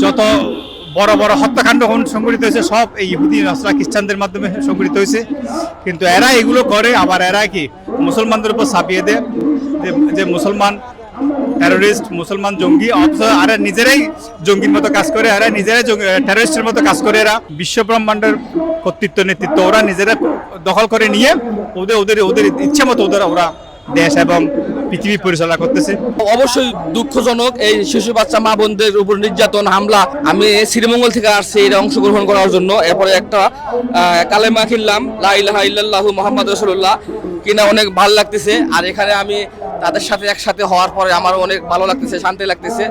যত বড় বড় হত্যাকাণ্ড সংঘটিত হয়েছে সব এই ইহুদি নাসরা খ্রিস্টানদের মাধ্যমে সংঘটিত হয়েছে। কিন্তু এরা এগুলো করে, আবার এরা কি মুসলমানদের উপর ছাপিয়ে দেয় যে মুসলমান টেরোরিস্ট, মুসলমান জঙ্গি, অথচ এরা নিজেরাই জঙ্গির মতো কাজ করে, এরা নিজেরাই টেরোরিস্টের মতো কাজ করে। এরা বিশ্ব ব্রহ্মাণ্ডের কর্তৃত্ব নেতৃত্ব ওরা নিজেরা দখল করে নিয়ে ওদের ওদের ওদের ইচ্ছা মতো ওরা দেশ এবং পৃথিবী পরিচালনা করতেছে। অবশ্যই দুঃখজনক এই শিশু বাচ্চা মা বোনদের উপর নির্যাতন হামলা। আমি শ্রীমঙ্গল থেকে আসছি এটা অংশগ্রহণ করার জন্য। এরপরে একটা কালেমা কিনলাম, লা ইলাহা ইল্লাল্লাহু মুহাম্মাদুর রাসূলুল্লাহ, কিনা অনেক ভালো লাগতেছে। আর এখানে আমি তাদের সাথে একসাথে হওয়ার পরে আমার অনেক ভালো লাগতেছে, শান্তি লাগতেছে।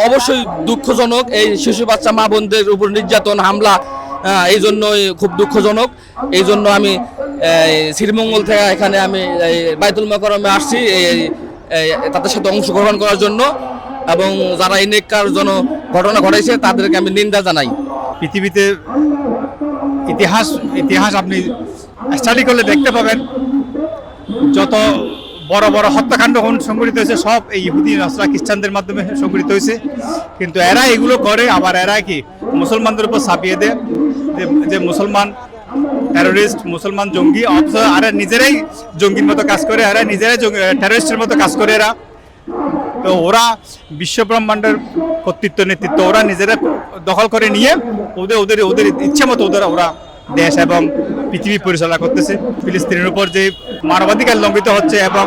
অবশ্যই দুঃখজনক এই শিশু বাচ্চা মা বোনদের উপর নির্যাতন হামলা, এই জন্যই খুব দুঃখজনক। এই জন্য আমি শ্রীমঙ্গল থেকে এখানে আমি বাইতুল মোকাররমে আসছি তাদের সাথে অংশগ্রহণ করার জন্য, এবং যারা এই নেককার ঘটনা ঘটাইছে তাদেরকে আমি নিন্দা জানাই। পৃথিবীতে ইতিহাস আপনি স্টাডি করলে দেখতে পাবেন যত বড় বড় হত্যাকাণ্ড সংঘটিত হয়েছে সব এই ইহুদি নাসরা খ্রিস্টানদের মাধ্যমে সংঘটিত হয়েছে। কিন্তু এরা এগুলো করে, আবার এরা কি মুসলমানদের উপর ছাপিয়ে দেয় যে মুসলমান টেরোরিস্ট, মুসলমান জঙ্গি, অথচ এরা নিজেরাই জঙ্গির মতো কাজ করে, এরা নিজেরাই টেরোরিস্টের মতো কাজ করে। এরা তো ওরা বিশ্ব ব্রহ্মাণ্ডের কর্তৃত্ব নেতৃত্ব ওরা নিজেরা দখল করে নিয়ে ওদের ওদের ওদের ইচ্ছা মতো ওরা দেশ এবং পৃথিবী পরিচালনা করতেছে। ফিলিস্তিনের উপর যে মানবাধিকার লঙ্ঘিত হচ্ছে এবং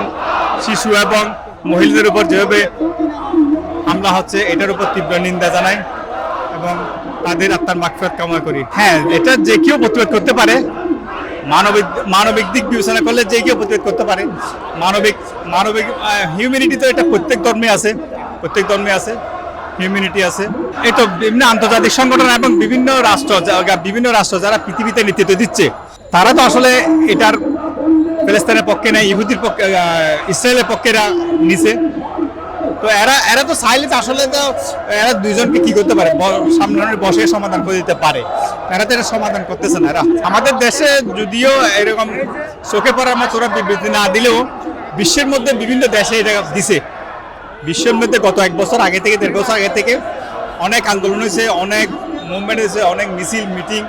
শিশু এবং মহিলাদের উপর যেভাবে হামলা হচ্ছে, এটার উপর তীব্র নিন্দা জানাই এবং তাদের আত্মার মাগফিরাত কামনা করি। হ্যাঁ, এটা যে কেউ প্রতিরোধ করতে পারে, মানবিক দিক বিবেচনা করলে যে কেউ প্রতিরোধ করতে পারে। মানবিক হিউম্যানিটি তো এটা প্রত্যেক ধর্মে আছে, হিউম্যানিটি আছে। এই তো বিভিন্ন আন্তর্জাতিক সংগঠন এবং বিভিন্ন রাষ্ট্র যারা পৃথিবীতে নেতৃত্ব দিচ্ছে, তারা তো আসলে এটার প্যালেস্তাইনের পক্ষে নেই, ইহুদির পক্ষে, ইসরায়েলের পক্ষে এরা নিছে। তো এরা তো চাইলে তো আসলে তো এরা দুইজনকে কি করতে পারে, সামনে বসে সমাধান করে দিতে পারে। এরা তো এটা সমাধান করতেছে না। এরা আমাদের দেশে যদিও এরকম চোখে পড়ার মতো ওরা বিবৃতি না দিলেও বিশ্বের মধ্যে বিভিন্ন দেশে এটা দিছে। বিশ্বের মধ্যে গত 1 বছর আগে থেকে 1.5 বছর আগে থেকে অনেক আন্দোলন হয়েছে, অনেক মুভমেন্ট হয়েছে, অনেক মিছিল মিটিং